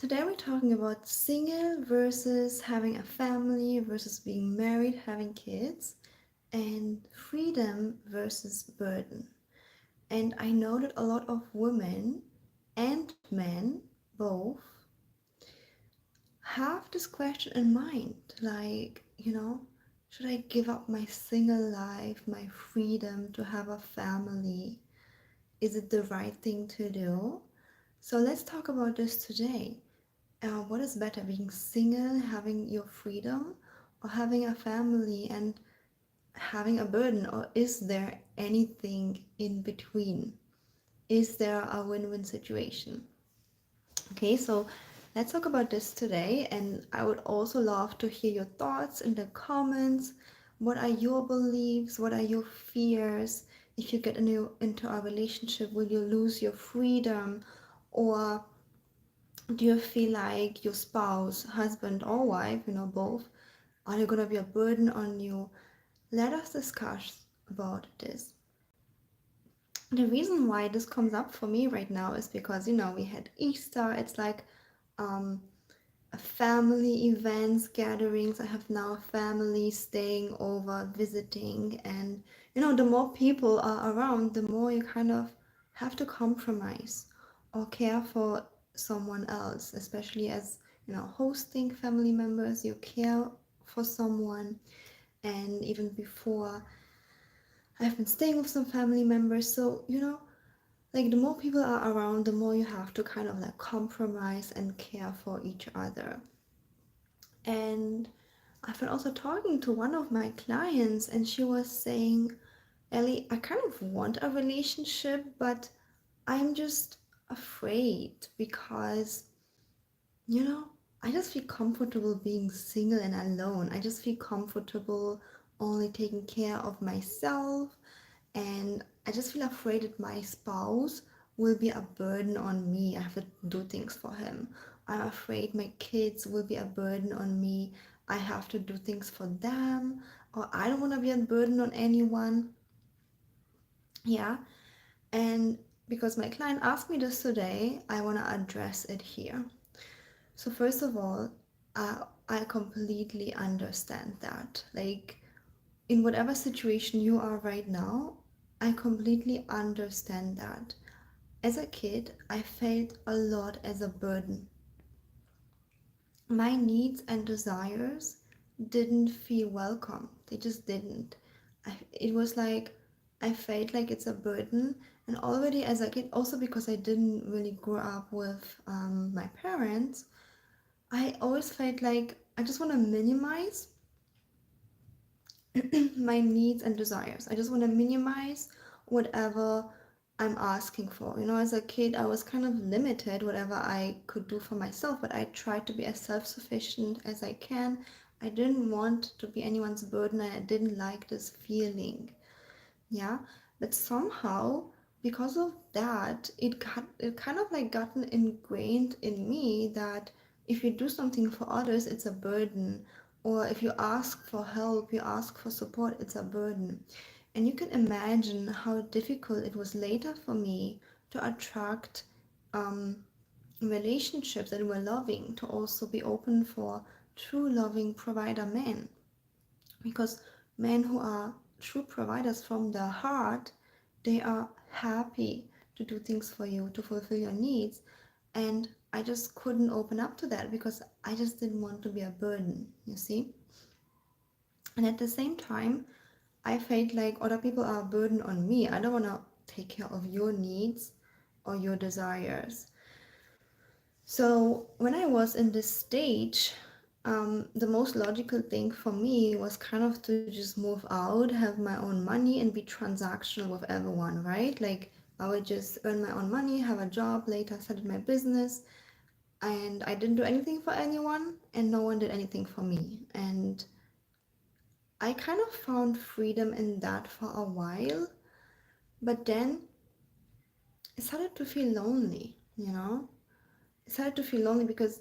Today we're talking about single versus having a family versus being married, having kids, and freedom versus burden. And I know that a lot of women and men both have this question in mind like, should I give up my single life, my freedom to have a family? Is it the right thing to do? So let's talk about this today. What is better, being single, having your freedom, or having a family and having a burden? Or is there anything in between? Is there a win-win situation? Okay, so let's talk about this today, and I would also love to hear your thoughts in the comments. What are your beliefs? What are your fears? If you get into a relationship, will you lose your freedom? Or do you feel like your spouse, husband or wife, both, are they going to be a burden on you? Let us discuss about this. The reason why this comes up for me right now is because, we had Easter. It's like um, a family events, gatherings. I have now a family staying over, visiting. And, the more people are around, the more you kind of have to compromise or care for someone else, especially as, hosting family members, you care for someone. And even before, I've been staying with some family members. So, like the more people are around, the more you have to kind of like compromise and care for each other. And I've been also talking to one of my clients, and she was saying, Ellie, I kind of want a relationship, but I'm just afraid because, you know, I just feel comfortable being single and alone. I just feel comfortable only taking care of myself, and I just feel afraid that my spouse will be a burden on me. I have to do things for him. I'm afraid my kids will be a burden on me. I have to do things for them, or I don't want to be a burden on anyone. Yeah, and because my client asked me this today, I want to address it here. So, first of all, I completely understand that. Like, in whatever situation you are right now, I completely understand that. As a kid, I felt a lot as a burden. My needs and desires didn't feel welcome. They just didn't. It was like I felt like it's a burden. And already as a kid, also because I didn't really grow up with my parents, I always felt like I just want to minimize my needs and desires. I just want to minimize whatever I'm asking for. As a kid, I was kind of limited whatever I could do for myself, but I tried to be as self-sufficient as I can. I didn't want to be anyone's burden, and I didn't like this feeling. Yeah, but somehow because of that, it kind of like gotten ingrained in me that if you do something for others, it's a burden, or if you ask for help, you ask for support, it's a burden. And you can imagine how difficult it was later for me to attract um, relationships that were loving, to also be open for true loving provider men, because men who are true providers from their heart, they are happy to do things for you, to fulfill your needs. And I just couldn't open up to that because I just didn't want to be a burden, you see. And at the same time, I felt like other people are a burden on me. I don't want to take care of your needs or your desires. So when I was in this stage, the most logical thing for me was kind of to just move out, have my own money, and be transactional with everyone, right? Like I would just earn my own money, have a job, later started my business, and I didn't do anything for anyone, and no one did anything for me. And I kind of found freedom in that for a while, but then it started to feel lonely. It started to feel lonely because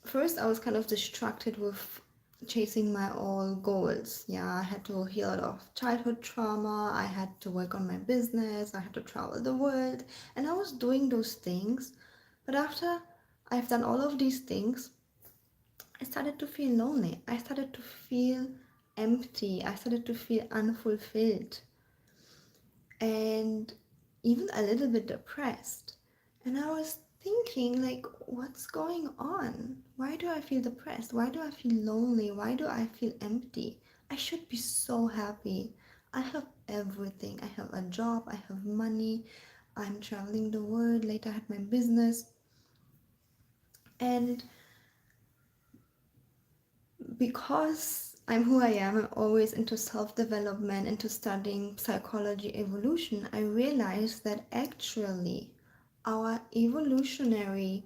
first I was kind of distracted with chasing my all goals. Yeah, I had to heal a lot of childhood trauma, I had to work on my business, I had to travel the world, and I was doing those things. But after I've done all of these things, I started to feel lonely. I started to feel empty. I started to feel unfulfilled and even a little bit depressed. And I was thinking, like, what's going on? Why do I feel depressed? Why do I feel lonely? Why do I feel empty? I should be so happy. I have everything. I have a job, I have money, I'm traveling the world, later I had my business. And because I'm who I am, I'm always into self development, into studying psychology, evolution. I realized that actually our evolutionary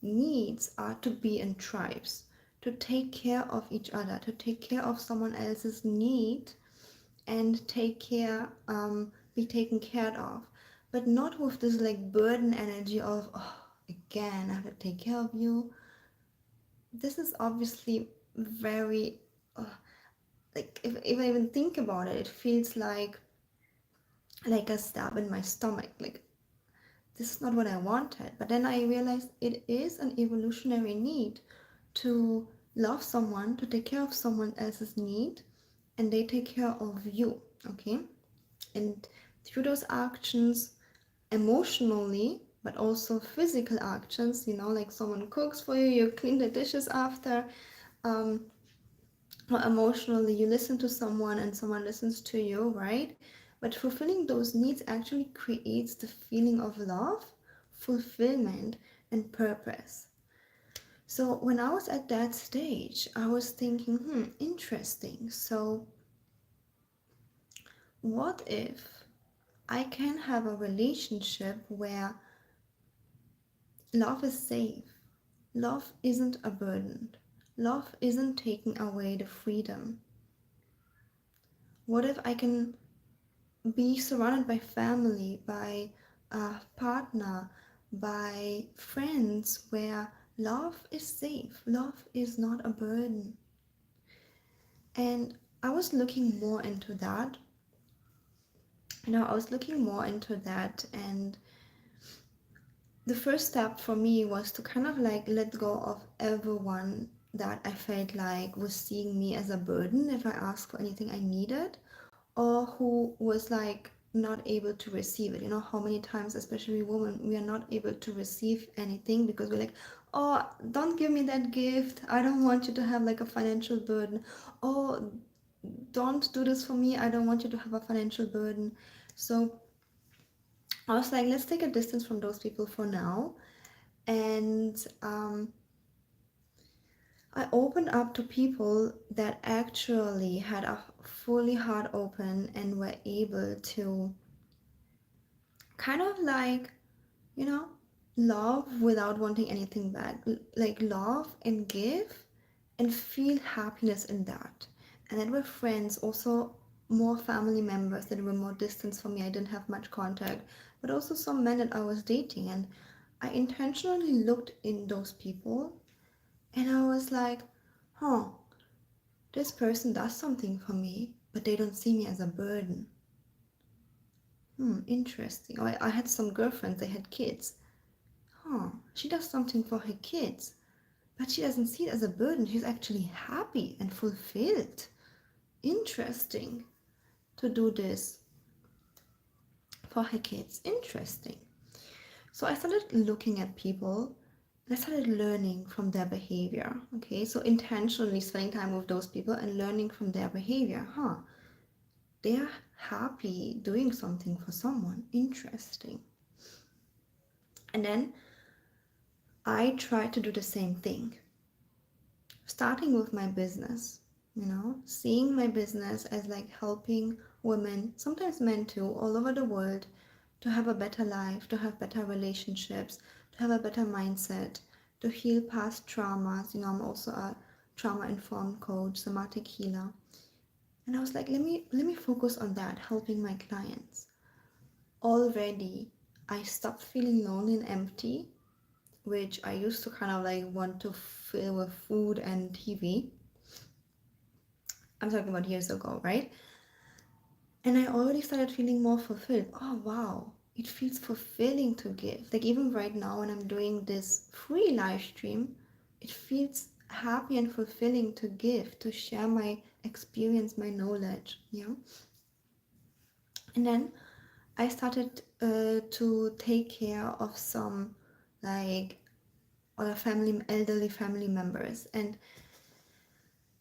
needs are to be in tribes, to take care of each other, to take care of someone else's need and be taken care of. But not with this like burden energy of, oh, again, I have to take care of you. This is obviously very like if I even think about it, it feels like a stab in my stomach. Like this is not what I wanted. But then I realized it is an evolutionary need to love someone, to take care of someone else's need, and they take care of you. Okay, and through those actions, emotionally, but also physical actions, like someone cooks for you, you clean the dishes after. Um, or emotionally you listen to someone and someone listens to you, right? But fulfilling those needs actually creates the feeling of love, fulfillment, and purpose. So when I was at that stage, I was thinking, interesting. So what if I can have a relationship where love is safe, love isn't a burden, love isn't taking away the freedom? What if I can be surrounded by family, by a partner, by friends where love is safe, love is not a burden? And I was looking more into that. I was looking more into that, and the first step for me was to kind of like let go of everyone that I felt like was seeing me as a burden if I asked for anything I needed, or who was like not able to receive it. How many times, especially women, we are not able to receive anything because we're like, oh, don't give me that gift, I don't want you to have like a financial burden. Oh, don't do this for me, I don't want you to have a financial burden. So I was like, let's take a distance from those people for now. And I opened up to people that actually had a fully heart open and were able to kind of like, you know, love without wanting anything back. Like love and give and feel happiness in that. And then were friends, also more family members that were more distant from me. I didn't have much contact, but also some men that I was dating. And I intentionally looked in those people and I was like, huh, this person does something for me, but they don't see me as a burden. Interesting. Or I had some girlfriends, they had kids. Huh, she does something for her kids, but she doesn't see it as a burden. She's actually happy and fulfilled. Interesting to do this for her kids. Interesting. So I started looking at people and I started learning from their behavior. Okay, so intentionally spending time with those people and learning from their behavior. They're happy doing something for someone. Interesting. And then I tried to do the same thing, starting with my business, seeing my business as like helping women, sometimes men too, all over the world to have a better life, to have better relationships, to have a better mindset, to heal past traumas. I'm also a trauma informed coach, somatic healer. And I was like, let me focus on that, helping my clients. Already I stopped feeling lonely and empty, which I used to kind of like want to fill with food and TV. I'm talking about years ago, right? And I already started feeling more fulfilled. Oh, wow. it feels fulfilling to give. Like even right now when I'm doing this free live stream, it feels happy and fulfilling to give, to share my experience, my knowledge. Yeah. And then I started to take care of some like other elderly family members, and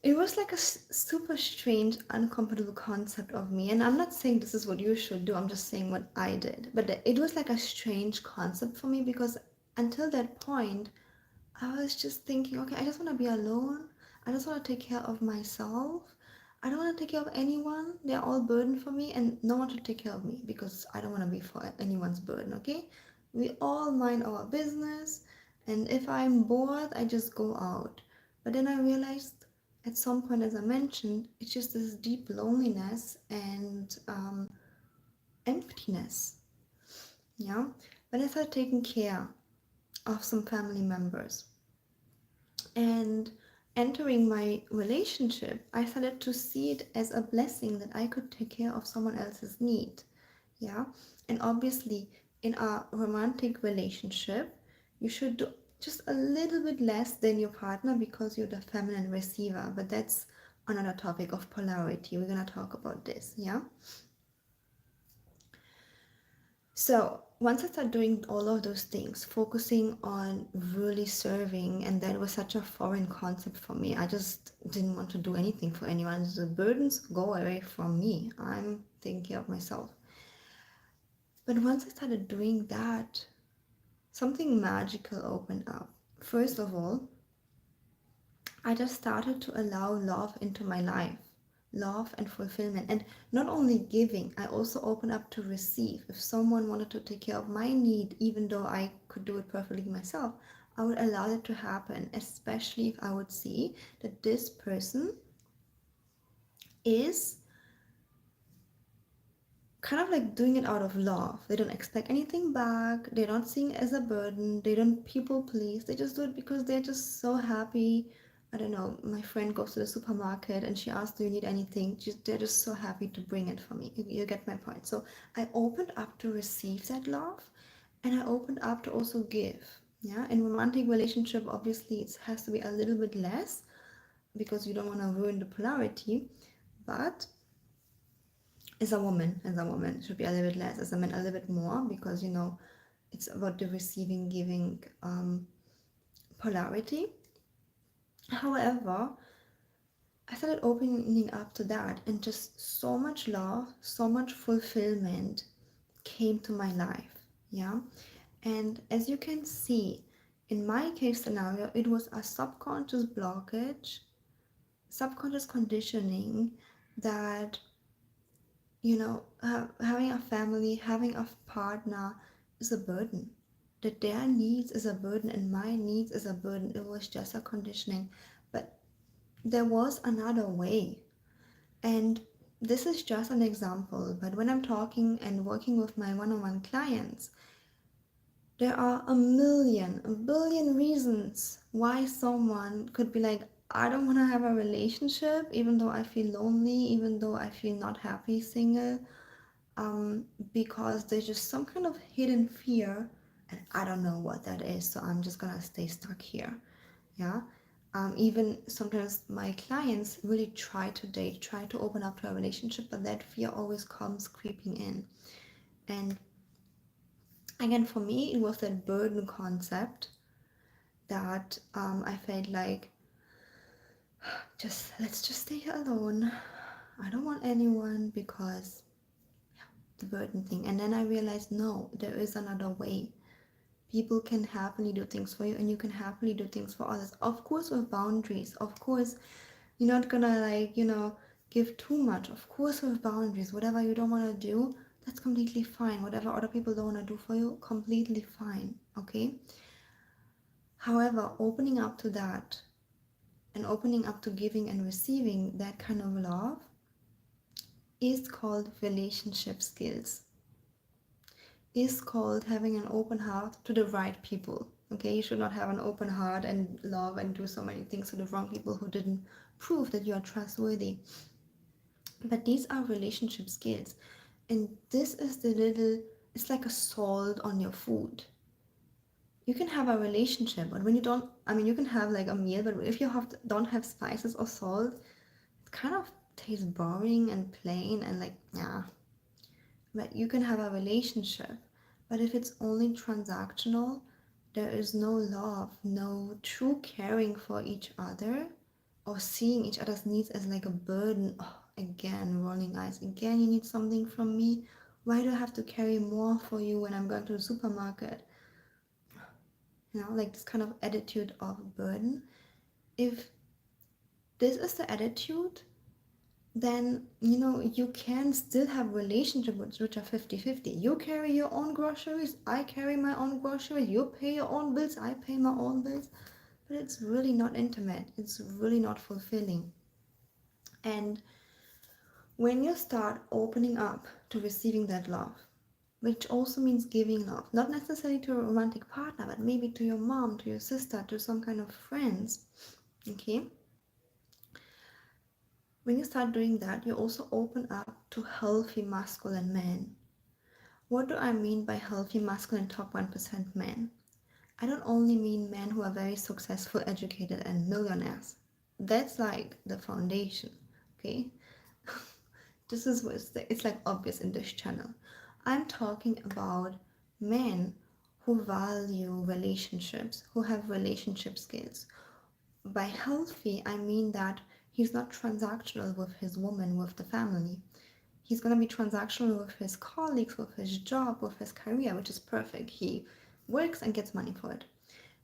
it was like a super strange, uncomfortable concept of me. And I'm not saying this is what you should do, I'm just saying what I did. But it was like a strange concept for me because until that point, I was just thinking, okay, I just want to be alone. I just want to take care of myself. I don't want to take care of anyone. They're all burden for me, and no one should take care of me because I don't want to be for anyone's burden, okay? We all mind our business, and if I'm bored, I just go out. But then I realized at some point, as I mentioned, it's just this deep loneliness and emptiness, yeah? When I started taking care of some family members, and entering my relationship, I started to see it as a blessing that I could take care of someone else's need. Yeah. And obviously, in a romantic relationship, you should do just a little bit less than your partner because you're the feminine receiver. But that's another topic of polarity. We're going to talk about this. Yeah. So once I started doing all of those things, focusing on really serving, and that was such a foreign concept for me. I just didn't want to do anything for anyone. The burdens go away from me. I'm taking care of myself. But once I started doing that, something magical opened up. First of all, I just started to allow love into my life, love and fulfillment. And not only giving, I also open up to receive. If someone wanted to take care of my need, even though I could do it perfectly myself, I would allow that to happen, especially if I would see that this person is kind of like doing it out of love. They don't expect anything back. They're not seeing it as a burden. They don't people please. They just do it because they're just so happy. I don't know. My friend goes to the supermarket and she asks, "Do you need anything?" They're just so happy to bring it for me. You get my point. So I opened up to receive that love, and I opened up to also give. Yeah. In romantic relationship, obviously, it has to be a little bit less because you don't want to ruin the polarity, but as a woman it should be a little bit less, as a man a little bit more, because it's about the receiving giving polarity. However, I started opening up to that, and just so much love, so much fulfillment came to my life. Yeah. And as you can see, in my case scenario, it was a subconscious blockage, subconscious conditioning, that having a family, having a partner is a burden. That their needs is a burden and my needs is a burden. It was just a conditioning. But there was another way. And this is just an example. But when I'm talking and working with my one on one clients, there are a billion reasons why someone could be like, I don't want to have a relationship, even though I feel lonely, even though I feel not happy single, because there's just some kind of hidden fear, and I don't know what that is, so I'm just gonna stay stuck here. Yeah. Even sometimes my clients really try to date, try to open up to a relationship, but that fear always comes creeping in. And again, for me, it was that burden concept that I felt like, just let's just stay here alone. I don't want anyone because the burden thing. And then I realized, no, there is another way. People can happily do things for you, and you can happily do things for others, of course with boundaries. Of course you're not gonna give too much, of course with boundaries. Whatever you don't want to do, that's completely fine. Whatever other people don't want to do for you, completely fine. Okay. However, opening up to that, and opening up to giving and receiving that kind of love, is called relationship skills, is called having an open heart to the right people. Okay, you should not have an open heart and love and do so many things to the wrong people who didn't prove that you are trustworthy. But these are relationship skills, and this is the little it's like a salt on your food. You can have a relationship, but when you don't, I mean, you can have like a meal, but if you don't have spices or salt, it kind of tastes boring and plain and like, yeah. But you can have a relationship, but if it's only transactional, there is no love, no true caring for each other, or seeing each other's needs as like a burden. Oh, again, rolling eyes. Again, you need something from me. Why do I have to carry more for you when I'm going to the supermarket? Like this kind of attitude of burden. If this is the attitude, then you can still have relationships which are 50-50. You carry your own groceries, I carry my own groceries, you pay your own bills, I pay my own bills, but it's really not intimate, it's really not fulfilling. And when you start opening up to receiving that love, which also means giving love, not necessarily to a romantic partner, but maybe to your mom, to your sister, to some kind of friends, okay, when you start doing that, you also open up to healthy masculine men. What do I mean by healthy masculine top 1% men? I don't only mean men who are very successful, educated, and millionaires. That's like the foundation, okay? This is what it's like obvious in this channel. I'm talking about men who value relationships, who have relationship skills. By healthy, I mean that he's not transactional with his woman, with the family. He's going to be transactional with his colleagues, with his job, with his career, which is perfect. He works and gets money for it.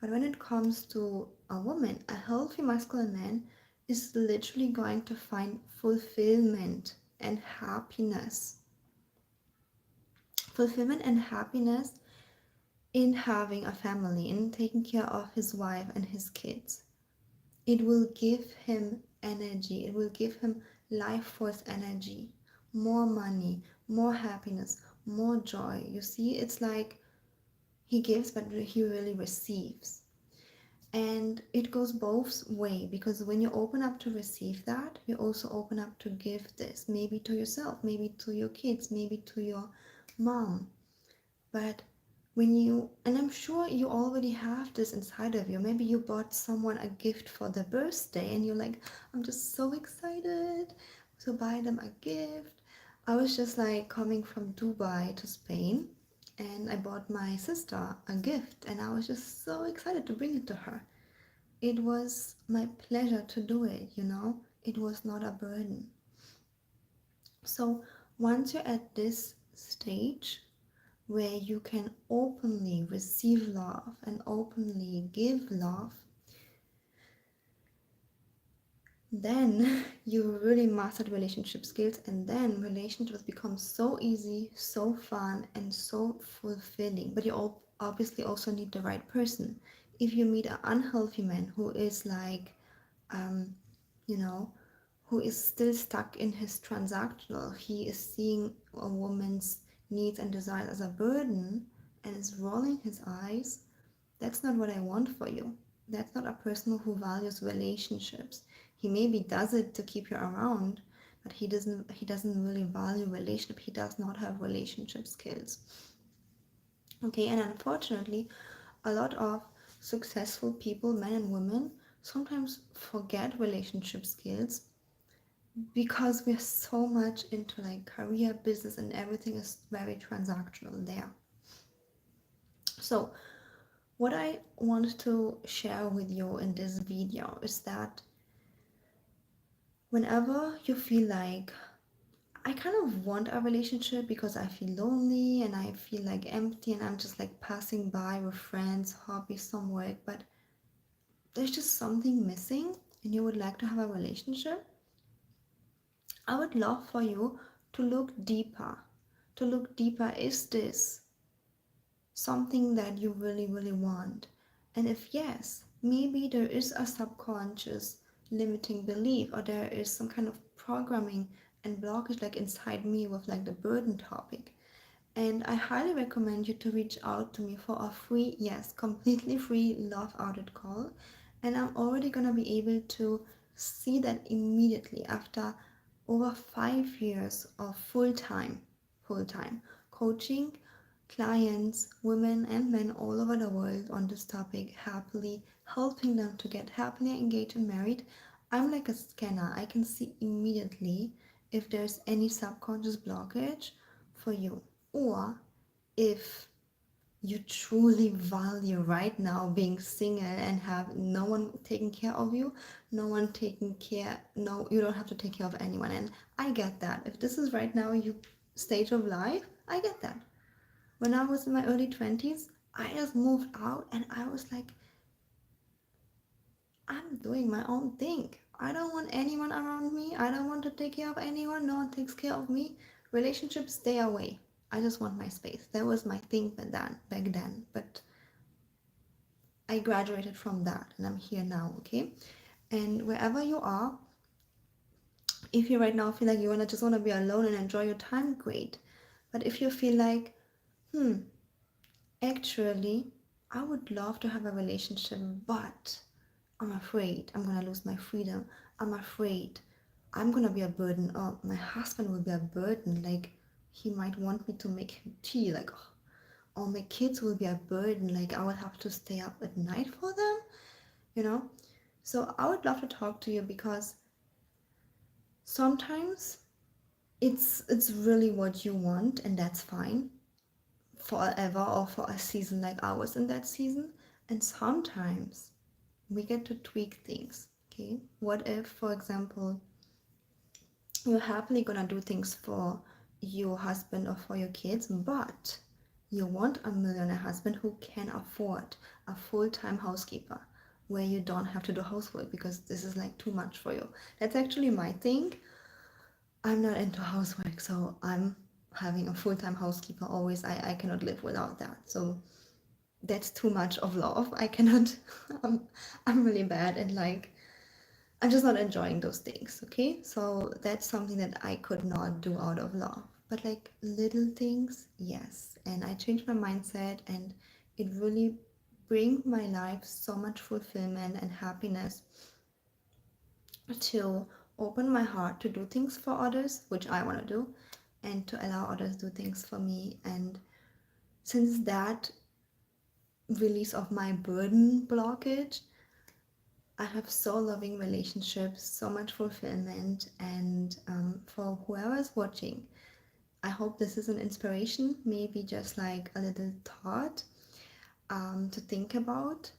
But when it comes to a woman, a healthy masculine man is literally going to find fulfillment and happiness. Fulfillment and happiness in having a family, in taking care of his wife and his kids. It will give him energy, it will give him life force energy, more money, more happiness, more joy. You see, it's like he gives, but he really receives. And it goes both way, because when you open up to receive that, you also open up to give this, maybe to yourself, maybe to your kids, maybe to your mom. But when you, and I'm sure you already have this inside of you, maybe you bought someone a gift for their birthday and you're like, I'm just so excited to buy them a gift. I was just like coming from Dubai to Spain, and I bought my sister a gift and I was just so excited to bring it to her. It was my pleasure to do it, it was not a burden. So once you're at this stage where you can openly receive love and openly give love, then you really mastered relationship skills, and then relationships become so easy, so fun, and so fulfilling. But you obviously also need the right person. If you meet an unhealthy man who is like, um, you know, who is still stuck in his transactional, he is seeing a woman's needs and desires as a burden and is rolling his eyes, that's not what I want for you. That's not a person who values relationships. He maybe does it to keep you around, but he doesn't really value relationship. He does not have relationship skills. Okay, and unfortunately, a lot of successful people, men and women, sometimes forget relationship skills because we're so much into like career, business, and everything is very transactional there. So what I want to share with you in this video is that whenever you feel like, I kind of want a relationship because I feel lonely and I feel like empty and I'm just like passing by with friends, hobbies, some work, but there's just something missing and you would like to have a relationship, I would love for you to look deeper. To look deeper, is this something that you really, really want? And if yes, maybe there is a subconscious limiting belief, or there is some kind of programming and blockage like inside me with like the burden topic. And I highly recommend you to reach out to me for a free, yes, completely free love audit call. And I'm already gonna be able to see that immediately after over 5 years of full-time coaching. clients, women and men all over the world on this topic, happily helping them to get happily engaged and married. I'm like a scanner. I can see immediately if there's any subconscious blockage for you, or if you truly value right now being single and have no one taking care of you, no one taking care, no, you don't have to take care of anyone. And I get that. If this is right now your stage of life, I get that. When I was in my early 20s, I just moved out and I was like, I'm doing my own thing. I don't want anyone around me. I don't want to take care of anyone. No one takes care of me. Relationships stay away. I just want my space. That was my thing back then. But I graduated from that and I'm here now, okay? And wherever you are, if you right now feel like you wanna just wanna be alone and enjoy your time, great. But if you feel like, hmm, actually, I would love to have a relationship, but I'm afraid I'm gonna lose my freedom. I'm afraid I'm gonna be a burden, or my husband will be a burden. Like, he might want me to make him tea, like, or my kids will be a burden. Like, I will have to stay up at night for them, you know? So, I would love to talk to you because sometimes it's really what you want, and that's fine forever or for a season like ours in that season. And sometimes we get to tweak things. Okay, what if, for example, you're happily gonna do things for your husband or for your kids, but you want a millionaire husband who can afford a full-time housekeeper where you don't have to do housework because this is like too much for you. That's actually my thing. I'm not into housework, so I'm having a full-time housekeeper always. I cannot live without that. So that's too much of love. I cannot. I'm really bad and like I'm just not enjoying those things. Okay, so that's something that I could not do out of love. But like little things, yes. And I changed my mindset, and it really bring my life so much fulfillment and happiness to open my heart to do things for others, which I want to do, and to allow others to do things for me. And since that release of my burden blockage, I have so loving relationships, so much fulfillment. And for whoever's watching, I hope this is an inspiration, maybe just like a little thought to think about,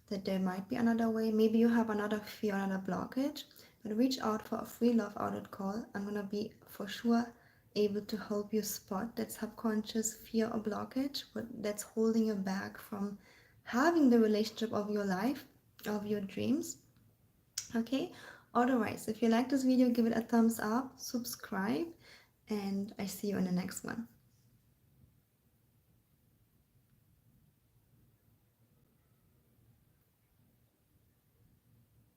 that there might be another way. Maybe you have another fear, another blockage, but reach out for a free love audit call. I'm gonna be for sure able to help you spot that subconscious fear or blockage, what that's holding you back from having the relationship of your life, of your dreams. Okay, otherwise, if you like this video, give it a thumbs up, subscribe, and I see you in the next one.